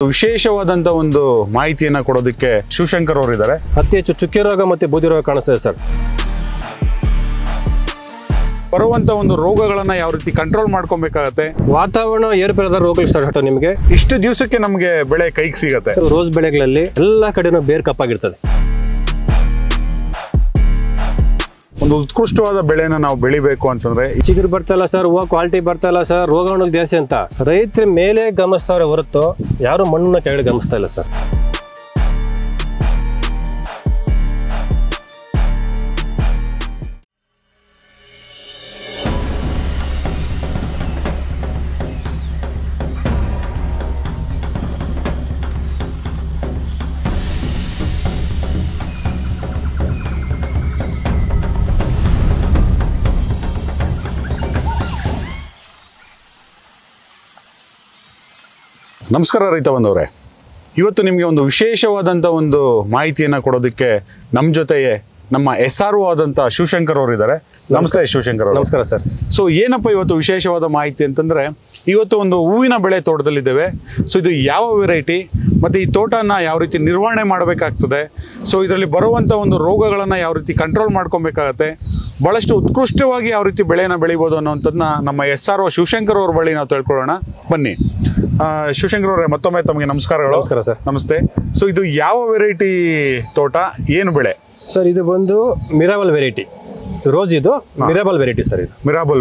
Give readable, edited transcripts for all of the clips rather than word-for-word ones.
ವಿಶೇಷವಾದಂತ ಒಂದು ಮಾಹಿತಿಯನ್ನು ಕೊಡೋದಕ್ಕೆ ಶಿವಶಂಕರ್ ಅವರು ಇದ್ದಾರೆ. ಅತಿ ಹೆಚ್ಚು ಚುಕ್ಕೆ ರೋಗ ಮತ್ತು ಬೂದಿ ರೋಗ ಕಾಣಿಸ್ತದೆ ಸರ್. ಬರುವಂತ ಒಂದು ರೋಗಗಳನ್ನ ಯಾವ ರೀತಿ ಕಂಟ್ರೋಲ್ ಮಾಡ್ಕೊಬೇಕಾಗತ್ತೆ, ವಾತಾವರಣ ಏರುಪೇರಾದ ರೋಗಗಳು ಸ್ಟಾರ್ಟ್ ನಿಮಗೆ ಇಷ್ಟು ದಿವಸಕ್ಕೆ ನಮಗೆ ಬೆಳೆ ಕೈಗೆ ಸಿಗತ್ತೆ. ರೋಸ್ ಬೆಳೆಗಳಲ್ಲಿ ಎಲ್ಲಾ ಕಡೆನೂ ಬೇರ್ ಕಪ್ಪಾಗಿರ್ತದೆ. ಒಂದು ಉತ್ಕೃಷ್ಟವಾದ ಬೆಳೆನ ನಾವು ಬೆಳಿಬೇಕು ಅಂತಂದ್ರೆ ಚಿಗುರು ಬರ್ತಾ ಇಲ್ಲ ಸರ್, ಹೂವು ಕ್ವಾಲಿಟಿ ಬರ್ತಾ ಇಲ್ಲ ಸರ್, ರೋಗಾಣು ಜಾಸ್ತಿ ಅಂತ ರೈತರ ಮೇಲೆ ಗಮನಿಸ್ತಾವ್ರೆ ಹೊರತು ಯಾರು ಮಣ್ಣನ್ನ ಕೆಳಗಡೆ ಗಮನಿಸ್ತಾ ಇಲ್ಲ ಸರ್. ನಮಸ್ಕಾರ ರೈತ ಬಂದವರೇ, ಇವತ್ತು ನಿಮಗೆ ಒಂದು ವಿಶೇಷವಾದಂಥ ಒಂದು ಮಾಹಿತಿಯನ್ನು ಕೊಡೋದಕ್ಕೆ ನಮ್ಮ ಜೊತೆಗೆ ನಮ್ಮ SRO ಆದಂಥ ಶಿವಶಂಕರ್ ಅವರು ಇದ್ದಾರೆ. ನಮಸ್ತೆ ಶಿವಶಂಕರ್ ಅವರು. ನಮಸ್ಕಾರ ಸರ್. ಸೊ ಏನಪ್ಪ ಇವತ್ತು ವಿಶೇಷವಾದ ಮಾಹಿತಿ ಅಂತಂದರೆ, ಇವತ್ತು ಒಂದು ಹೂವಿನ ಬೆಳೆ ತೋಟದಲ್ಲಿದ್ದೇವೆ. ಸೊ ಇದು ಯಾವ ವೆರೈಟಿ ಮತ್ತು ಈ ತೋಟನ ಯಾವ ರೀತಿ ನಿರ್ವಹಣೆ ಮಾಡಬೇಕಾಗ್ತದೆ, ಸೊ ಇದರಲ್ಲಿ ಬರುವಂಥ ಒಂದು ರೋಗಗಳನ್ನು ಯಾವ ರೀತಿ ಕಂಟ್ರೋಲ್ ಮಾಡ್ಕೊಬೇಕಾಗತ್ತೆ, ಭಾಳಷ್ಟು ಉತ್ಕೃಷ್ಟವಾಗಿ ಯಾವ ರೀತಿ ಬೆಳೆಯನ್ನು ಬೆಳಿಬೋದು ಅನ್ನೋಂಥದ್ದನ್ನ ನಮ್ಮ SRO ಶಿವಶಂಕರ್ ಅವ್ರ ಬಳಿ ನಾವು ತಿಳ್ಕೊಳ್ಳೋಣ. ಬನ್ನಿ ಶಿವಶಂಕರ್ ಅವರೇ, ಮತ್ತೊಮ್ಮೆ ತಮಗೆ ನಮಸ್ಕಾರಗಳು. ನಮಸ್ಕಾರ ಸರ್. ನಮಸ್ತೆ. ಸೊ ಇದು ಯಾವ ವೆರೈಟಿ ತೋಟ, ಏನು ಬೆಳೆ ಸರ್? ಇದು ಬಂದು ಮಿರಾಬಲ್ ವೆರೈಟಿ ರೋಸ್. ಇದು ಮಿರಾಬಲ್ ವೆರೈಟಿ ಸರ್. ಇದು ಮಿರಾಬಲ್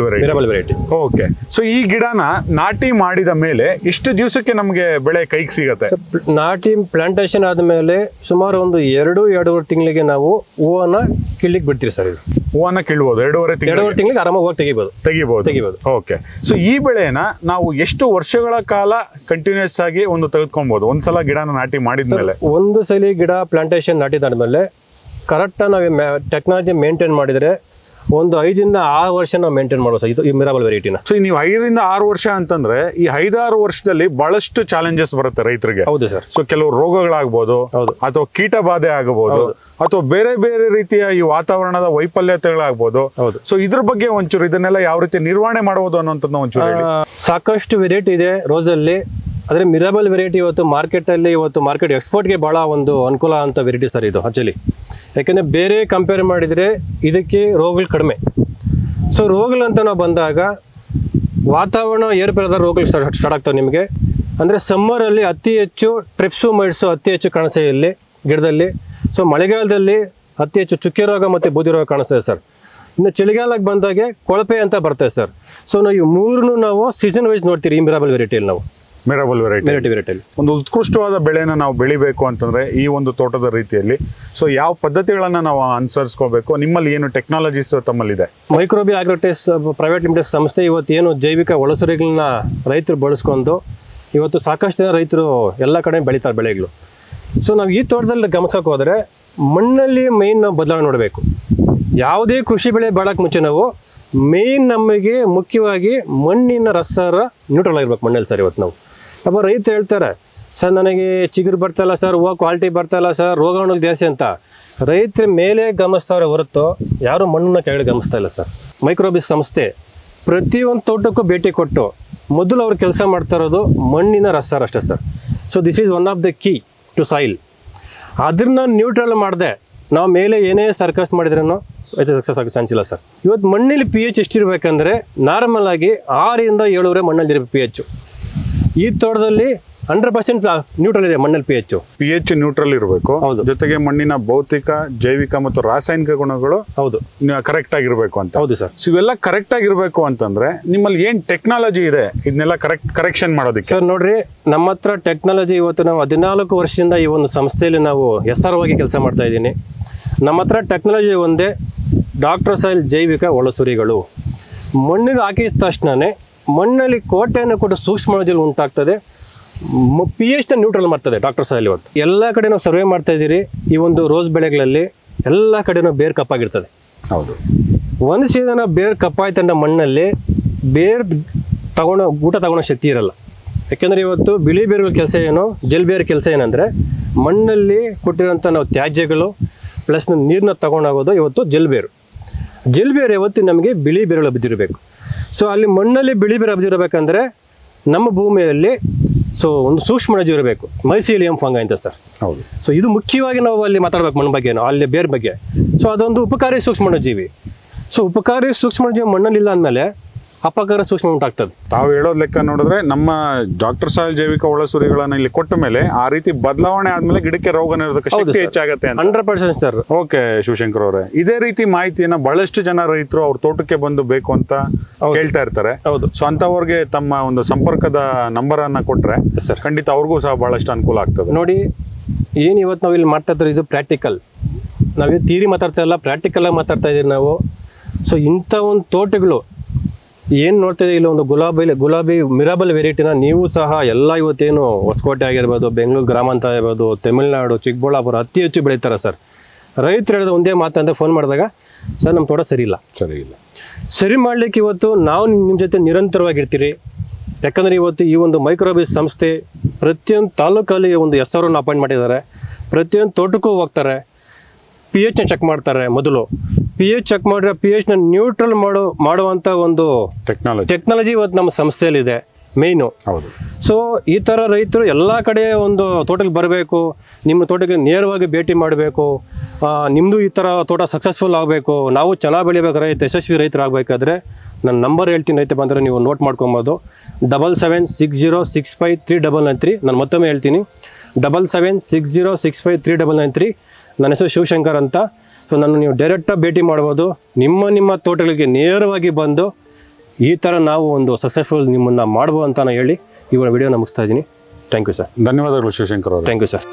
ವೆರೈಟಿ. ಓಕೆ. ಸೊ ಈ ಗಿಡನ ನಾಟಿ ಮಾಡಿದ ಮೇಲೆ ಇಷ್ಟು ದಿವಸಕ್ಕೆ ನಮಗೆ ಬೆಳೆ ಕೈಗೆ ಸಿಗತ್ತೆ? ನಾಟಿ ಪ್ಲಾಂಟೇಶನ್ ಆದಮೇಲೆ ಸುಮಾರು ಒಂದು 2-2.5 ತಿಂಗಳಿಗೆ ನಾವು ಹೂವನ್ನ ಕೀಳ್ಲಿಕ್ಕೆ ಬಿಡ್ತೀವಿ ಸರ್. ಇದು ಹೂವನ್ನ ಕೀಳ್ಬೋದು 2.5 ತಿಂಗಳಿಗೆ ಆರಾಮಾಗಿ ಹೋಗಿ ತೆಗಿಬೋದು. ಓಕೆ. ಸೊ ಈ ಬೆಳೆನ ನಾವು ಎಷ್ಟು ವರ್ಷಗಳ ಕಾಲ ಕಂಟಿನ್ಯೂಸ್ ಆಗಿ ಒಂದು ತೆಗೆದುಕೊಬಹುದು ಒಂದ್ಸಲ ಗಿಡನ ನಾಟಿ ಮಾಡಿದ್ಮೇಲೆ? ಒಂದು ಸಲ ಗಿಡ ಪ್ಲಾಂಟೇಶನ್ ನಾಟಿದಾದ್ಮೇಲೆ ಕರೆಕ್ಟಾಗಿ ನಾವು ಟೆಕ್ನಾಲಜಿ ಮೇಂಟೈನ್ ಮಾಡಿದರೆ ಒಂದು 5-6 ವರ್ಷ ನಾವು ಮೇಂಟೈನ್ ಮಾಡೋ ಸರ್. ಇದು ಈ ಮಿರಾಬಲ್ ವೆರೈಟಿನ. ಸೊ ನೀವು 5-6 ವರ್ಷ ಅಂತಂದ್ರೆ ಈ 5-6 ವರ್ಷದಲ್ಲಿ ಬಹಳಷ್ಟು ಚಾಲೆಂಜಸ್ ಬರುತ್ತೆ ರೈತರಿಗೆ. ಹೌದು ಸರ್. ಸೊ ಕೆಲವು ರೋಗಗಳಾಗಬಹುದು, ಅಥವಾ ಕೀಟ ಬಾಧೆ ಆಗಬಹುದು, ಅಥವಾ ಬೇರೆ ಬೇರೆ ರೀತಿಯ ಈ ವಾತಾವರಣದ ವೈಫಲ್ಯತೆಗಳಾಗಬಹುದು. ಸೊ ಇದ್ರ ಬಗ್ಗೆ ಒಂಚೂರು ಇದನ್ನೆಲ್ಲ ಯಾವ ರೀತಿ ನಿರ್ವಹಣೆ ಮಾಡಬಹುದು ಅನ್ನೋಂಥದ್ದು ಒಂಚೂರು ಹೇಳಿ. ಸಾಕಷ್ಟು ವೆರೈಟಿ ಇದೆ ರೋಸಲ್ಲಿ. ಆದರೆ ಮಿರಾಬಲ್ ವೆರೈಟಿ ಇವತ್ತು ಮಾರ್ಕೆಟ್ ಎಕ್ಸ್ಪೋರ್ಟ್ಗೆ ಭಾಳ ಒಂದು ಅನುಕೂಲ ಅಂತ ವೆರೈಟಿ ಸರ್ ಇದು ಆಕ್ಚುಲಿ. ಯಾಕೆಂದರೆ ಬೇರೆ ಕಂಪೇರ್ ಮಾಡಿದರೆ ಇದಕ್ಕೆ ರೋಗಗಳು ಕಡಿಮೆ. ಸೊ ರೋಗಗಳಂತ ನಾವು ಬಂದಾಗ ವಾತಾವರಣ ಏರುಪೇರಾದ ರೋಗಗಳು ಸ್ಟಾರ್ಟ್ ಆಗ್ತವೆ ನಿಮಗೆ. ಅಂದರೆ ಸಮ್ಮರಲ್ಲಿ ಅತಿ ಹೆಚ್ಚು ಟ್ರಿಪ್ಸು ಮೈಟ್ಸು ಅತಿ ಹೆಚ್ಚು ಕಾಣಿಸ್ತದೆ ಇಲ್ಲಿ ಗಿಡದಲ್ಲಿ. ಸೊ ಮಳೆಗಾಲದಲ್ಲಿ ಅತಿ ಹೆಚ್ಚು ಚುಕ್ಕೆ ರೋಗ ಮತ್ತು ಬೂದಿ ರೋಗ ಕಾಣಿಸ್ತದೆ ಸರ್. ಇನ್ನು ಚಳಿಗಾಲಕ್ಕೆ ಬಂದಾಗೆ ಕೊಳಪೆ ಅಂತ ಬರ್ತದೆ ಸರ್. ಸೊ ನಾವು ಈ ಮೂರನ್ನು ನಾವು ಸೀಸನ್ ವೈಸ್ ನೋಡ್ತೀರಿ ಈ ಮಿರಾಬಲ್ ವೆರೈಟಿಯಲ್ಲಿ ನಾವು. ಮಿರಾಬಲ್ ವೆರೈಟಿ ಒಂದು ಉತ್ಕೃಷ್ಟವಾದ ಬೆಳೆನ ನಾವು ಬೆಳಿಬೇಕು ಅಂತಂದ್ರೆ ಈ ಒಂದು ತೋಟದ ರೀತಿಯಲ್ಲಿ ಸೊ ಯಾವ ಪದ್ಧತಿಗಳನ್ನ ನಾವು ಅನುಸರಿಸ್ಕೋಬೇಕು? ನಿಮ್ಮಲ್ಲಿ ಏನು ಟೆಕ್ನಾಲಜೀಸ್ ತಮ್ಮಲ್ಲಿದೆ? ಮೈಕ್ರೋಬಿ ಆಗ್ರೋಟೆಕ್ ಪ್ರೈವೇಟ್ ಲಿಮಿಟೆಡ್ ಸಂಸ್ಥೆ ಇವತ್ತು ಏನು ಜೈವಿಕ ಒಳಸುರಿಗಳನ್ನ ರೈತರು ಬಳಸ್ಕೊಂಡು ಇವತ್ತು ಸಾಕಷ್ಟು ಜನ ರೈತರು ಎಲ್ಲ ಕಡೆ ಬೆಳೀತಾರೆ ಬೆಳೆಗಳು. ಸೊ ನಾವು ಈ ತೋಟದಲ್ಲಿ ಗಮನಿಸೋಕೆ ಹೋದರೆ ಮಣ್ಣಲ್ಲಿ ಮೇಯ್ನ್ ನಾವು ಬದಲಾವಣೆ ನೋಡಬೇಕು. ಯಾವುದೇ ಕೃಷಿ ಬೆಳೆ ಬೆಳಕ್ಕೆ ಮುಂಚೆ ನಾವು ಮೇಯ್ನ್ ನಮಗೆ ಮುಖ್ಯವಾಗಿ ಮಣ್ಣಿನ ರಸಾರ ನ್ಯೂಟ್ರಲ್ ಆಗಿರ್ಬೇಕು ಮಣ್ಣಲ್ಲಿ ಸರ್. ಇವತ್ತು ನಾವು ಅಪ್ಪ ರೈತರು ಹೇಳ್ತಾರೆ ಸರ್ ನನಗೆ ಚಿಗುರು ಬರ್ತಾಯಿಲ್ಲ ಸರ್, ಹೂವು ಕ್ವಾಲಿಟಿ ಬರ್ತಾಯಿಲ್ಲ ಸರ್, ರೋಗಾಣು ಜಾಸ್ತಿ ಅಂತ ರೈತರ ಮೇಲೆ ಗಮನಿಸ್ತಾವ್ರೆ ಹೊರತು ಯಾರು ಮಣ್ಣನ್ನ ಕೆಳಗಡೆ ಗಮನಿಸ್ತಾ ಇಲ್ಲ ಸರ್. ಮೈಕ್ರೋಬಿಸ್ ಸಂಸ್ಥೆ ಪ್ರತಿಯೊಂದು ತೋಟಕ್ಕೂ ಭೇಟಿ ಕೊಟ್ಟು ಮೊದಲು ಅವ್ರು ಕೆಲಸ ಮಾಡ್ತಾ ಇರೋದು ಮಣ್ಣಿನ ರಸಾರ ಅಷ್ಟೇ sir. So this is one of the key to soil. ಅದನ್ನ ನ್ಯೂಟ್ರಲ್ ಮಾಡಿದೆ ನಾವು ಮೇಲೆ ಏನೇ ಸರ್ಕಸ್ ಮಾಡಿದ್ರೂ ಸಕ್ಸಸ್ ಆಗೋ ಚಾನ್ಸ್ ಇಲ್ಲ ಸರ್. ಇವತ್ತು ಮಣ್ಣಲ್ಲಿ pH ಎಷ್ಟಿರಬೇಕಂದ್ರೆ ನಾರ್ಮಲ್ ಆಗಿ 6-7 ಮಣ್ಣಲ್ಲಿ ಇರಬೇಕು pH. ಈ ತೋಟದಲ್ಲಿ 100% ನ್ಯೂಟ್ರಲ್ ಇದೆ ಮಣ್ಣಲ್ಲಿ pH ನ್ಯೂಟ್ರಲ್ ಇರಬೇಕು. ಜೊತೆಗೆ ಮಣ್ಣಿನ ಭೌತಿಕ, ಜೈವಿಕ ಮತ್ತು ರಾಸಾಯನಿಕ ಗುಣಗಳು ಕರೆಕ್ಟ್ ಆಗಿರ್ಬೇಕು ಅಂತ. ಹೌದು ಸರ್. ಸೊ ಇವೆಲ್ಲ ಕರೆಕ್ಟ್ ಆಗಿರ್ಬೇಕು ಅಂತಂದ್ರೆ ನಿಮ್ಮಲ್ಲಿ ಏನ್ ಟೆಕ್ನಾಲಜಿ ಇದೆ ಇದನ್ನೆಲ್ಲ ಕರೆಕ್ಷನ್ ಮಾಡೋದಕ್ಕೆ? ಸರ್ ನೋಡ್ರಿ, ನಮ್ಮ ಹತ್ರ ಟೆಕ್ನಾಲಜಿ ಇವತ್ತು ನಾವು 14 ವರ್ಷದಿಂದ ಈ ಒಂದು ಸಂಸ್ಥೆಯಲ್ಲಿ ನಾವು SRO ಆಗಿ ಕೆಲಸ ಮಾಡ್ತಾ ಇದ್ದೀನಿ. ನಮ್ಮ ಹತ್ರ ಟೆಕ್ನಾಲಜಿ ಒಂದೇ, ಡಾಕ್ಟರ್ ಸಾಯಿಲ್ ಜೈವಿಕ ಒಳಸುರಿಗಳು. ಮಣ್ಣಿಗೆ ಹಾಕಿದ ತಕ್ಷಣವೇ ಮಣ್ಣಲ್ಲಿ ಕೋಟೆಯನ್ನು ಕೊಟ್ಟು ಸೂಕ್ಷ್ಮಾಣುಜೀವಿ ಉಂಟಾಗ್ತದೆ, pH ನ್ಯೂಟ್ರಲ್ ಮಾಡ್ತದೆ ಡಾಕ್ಟರ್ ಸಾಯಿಲ್. ಇವತ್ತು ಎಲ್ಲ ಕಡೆ ನಾವು ಸರ್ವೆ ಮಾಡ್ತಾ ಇದ್ದೀರಿ. ಈ ಒಂದು ರೋಸ್ ಬೆಳೆಗಳಲ್ಲಿ ಎಲ್ಲ ಕಡೆನೂ ಬೇರ್ ಕಪ್ಪಾಗಿರ್ತದೆ. ಹೌದು. ಒಂದು ಸೀಸನ್ ಬೇರ್ ಕಪ್ಪಾಯ್ತಂದ್ರೆ ಮಣ್ಣಲ್ಲಿ ಊಟ ತಗೊಳ್ಳೋ ಶಕ್ತಿ ಇರಲ್ಲ. ಯಾಕೆಂದರೆ ಇವತ್ತು ಬಿಳಿ ಬೇರುಗಳ ಕೆಲಸ ಏನು, ಜೆಲ್ ಬೇರ್ ಕೆಲಸ ಏನಂದರೆ ಮಣ್ಣಲ್ಲಿ ಕೊಟ್ಟಿರೋಂಥ ನಾವು ತ್ಯಾಜ್ಯಗಳು ಪ್ಲಸ್ ನೀರನ್ನ ತಗೊಂಡೋಗೋದು ಇವತ್ತು ಜೆಲ್ ಬೇರು. ಜೆಲ್ ಬೇರು ಯಾವತ್ತು ನಮಗೆ ಬಿಳಿ ಬೇರುಗಳು ಬಿದ್ದಿರಬೇಕು. ಸೊ ಅಲ್ಲಿ ಮಣ್ಣಲ್ಲಿ ಬಿಳಿ ಬೇರು ಬಿದ್ದಿರಬೇಕಂದ್ರೆ ನಮ್ಮ ಭೂಮಿಯಲ್ಲಿ ಸೊ ಒಂದು ಸೂಕ್ಷ್ಮಜೀವಿ ಇರಬೇಕು, ಮೈಸೀಲಿಯಂ ಫಂಗೈ ಅಂತ ಸರ್. ಹೌದು. ಸೊ ಇದು ಮುಖ್ಯವಾಗಿ ನಾವು ಅಲ್ಲಿ ಮಾತಾಡ್ಬೇಕು ಮಣ್ಣು ಬಗ್ಗೆ, ಅಲ್ಲಿ ಬೇರೆ ಬಗ್ಗೆ. ಸೊ ಅದೊಂದು ಉಪಕಾರಿ ಸೂಕ್ಷ್ಮಜೀವಿ. ಸೊ ಉಪಕಾರಿ ಸೂಕ್ಷ್ಮಜೀವಿ ಮಣ್ಣಲ್ಲಿಲ್ಲ ಅಂದಮೇಲೆ ಅಪಕಾರ ಸೂಕ್ಷ್ಮ ಉಂಟಾಗ್ತದೆ. ತಾವು ಹೇಳೋದ್ ಲೆಕ್ಕ ನೋಡಿದ್ರೆ ನಮ್ಮ ಡಾಕ್ಟರ್ ಸಾಯಿಲ್ ಜೈವಿಕ ಒಳಸುರಿಗಳನ್ನ ಇಲ್ಲಿ ಕೊಟ್ಟ ಮೇಲೆ ಆ ರೀತಿ ಬದಲಾವಣೆ ಆದ್ಮೇಲೆ ಗಿಡಕ್ಕೆ ರೋಗ ನಿರೋಧಕ ಶಕ್ತಿ ಹೆಚ್ಚಾಗತ್ತೆ ಅಂತ. 100% ಸರ್. ಓಕೆ ಶಿವಶಂಕರ್ ಅವರೇ, ಇದೇ ರೀತಿ ಮಾಹಿತಿಯನ್ನ ಬಹಳಷ್ಟು ಜನ ರೈತರು ಅವ್ರ ತೋಟಕ್ಕೆ ಬಂದು ಬೇಕು ಅಂತ ಕೇಳ್ತಾ ಇರ್ತಾರೆ. ಹೌದು. ಸೊ ಅಂತವ್ರಿಗೆ ತಮ್ಮ ಒಂದು ಸಂಪರ್ಕದ ನಂಬರ್ ಅನ್ನ ಕೊಟ್ರೆ ಖಂಡಿತ ಅವ್ರಿಗೂ ಸಹ ಬಹಳಷ್ಟು ಅನುಕೂಲ ಆಗ್ತದೆ. ನೋಡಿ, ಏನು ಇವತ್ತು ನಾವು ಇಲ್ಲಿ ಮಾಡ್ತಾ ಇದ್ರೆ ಇದು ಪ್ರಾಕ್ಟಿಕಲ್. ನಾವೇ ಥಿಯರಿ ಮಾತಾಡ್ತಾ ಇಲ್ಲ, ಪ್ರಾಕ್ಟಿಕಲ್ ಆಗಿ ಮಾತಾಡ್ತಾ ಇದೀವಿ ನಾವು. ಸೊ ಇಂಥ ಒಂದು ತೋಟಗಳು ಏನು ನೋಡ್ತಾ ಇದೆ, ಇಲ್ಲ ಒಂದು ಗುಲಾಬಿ ಮಿರಾಬಲ್ ವೆರೈಟಿನ ನೀವು ಸಹ ಎಲ್ಲ ಇವತ್ತೇನು ಹೊಸಕೋಟೆ ಆಗಿರ್ಬೋದು, ಬೆಂಗಳೂರು ಗ್ರಾಮಾಂತರ ಆಗಿರ್ಬೋದು, ತಮಿಳುನಾಡು, ಚಿಕ್ಕಬಳ್ಳಾಪುರ ಅತಿ ಹೆಚ್ಚು ಬೆಳೀತಾರೆ ಸರ್. ರೈತರು ಹೇಳಿದ ಒಂದೇ ಮಾತಂತ ಫೋನ್ ಮಾಡಿದಾಗ, ಸರ್ ನಮ್ಮ ತೋಟ ಸರಿ ಇಲ್ಲ. ಸರಿ ಮಾಡಲಿಕ್ಕೆ ಇವತ್ತು ನಾವು ನಿಮ್ಮ ಜೊತೆ ನಿರಂತರವಾಗಿರ್ತೀರಿ. ಯಾಕಂದರೆ ಇವತ್ತು ಈ ಒಂದು ಮೈಕ್ರೋಬಿಸ್ ಸಂಸ್ಥೆ ಪ್ರತಿಯೊಂದು ತಾಲೂಕಲ್ಲಿ ಒಂದು ಹೆಸರನ್ನು ಅಪಾಯಿಂಟ್ ಮಾಡಿದ್ದಾರೆ. ಪ್ರತಿಯೊಂದು ತೋಟಕ್ಕೂ ಹೋಗ್ತಾರೆ, pH ಚೆಕ್ ಮಾಡ್ತಾರೆ. ಮೊದಲು pH ಚೆಕ್ ಮಾಡಿದ್ರೆ pH ನ ನ್ಯೂಟ್ರಲ್ ಮಾಡುವಂಥ ಒಂದು ಟೆಕ್ನಾಲಜಿ ಇವತ್ತು ನಮ್ಮ ಸಂಸ್ಥೆಯಲ್ಲಿದೆ ಮೇಯ್ನು. ಹೌದು. ಸೊ ಈ ಥರ ರೈತರು ಎಲ್ಲ ಕಡೆ ಒಂದು ತೋಟಕ್ಕೆ ಬರಬೇಕು, ನಿಮ್ಮ ತೋಟಕ್ಕೆ ನೇರವಾಗಿ ಭೇಟಿ ಮಾಡಬೇಕು. ನಿಮ್ಮದು ಈ ಥರ ತೋಟ ಸಕ್ಸಸ್ಫುಲ್ ಆಗಬೇಕು, ನಾವು ಚೆನ್ನಾಗಿ ಬೆಳಿಬೇಕು, ಯಶಸ್ವಿ ರೈತರಾಗಬೇಕಾದ್ರೆ ನನ್ನ ನಂಬರ್ ಹೇಳ್ತೀನಿ, ರೈತ ಬಂದರೆ ನೀವು ನೋಟ್ ಮಾಡ್ಕೊಬೋದು. 7760653993. ನಾನು ಮತ್ತೊಮ್ಮೆ ಹೇಳ್ತೀನಿ, 7760653993. ನನ್ನ ಹೆಸರು ಶಿವಶಂಕರ್ ಅಂತ. ಸೊ ನಾನು ನೀವು ಡೈರೆಕ್ಟಾಗಿ ಭೇಟಿ ಮಾಡ್ಬೋದು. ನಿಮ್ಮ ತೋಟಗಳಿಗೆ ನೇರವಾಗಿ ಬಂದು ಈ ಥರ ನಾವು ಒಂದು ಸಕ್ಸಸ್ಫುಲ್ ನಿಮ್ಮನ್ನು ಮಾಡ್ಬೋದು ಅಂತ ನಾನು ಹೇಳಿ ಈ ವಿಡಿಯೋನ ಮುಗಿಸ್ತಾ ಇದ್ದೀನಿ. Thank you sir. ಧನ್ಯವಾದಗಳು ಶಿವಶಂಕರ್ ಅವರು. Thank you sir.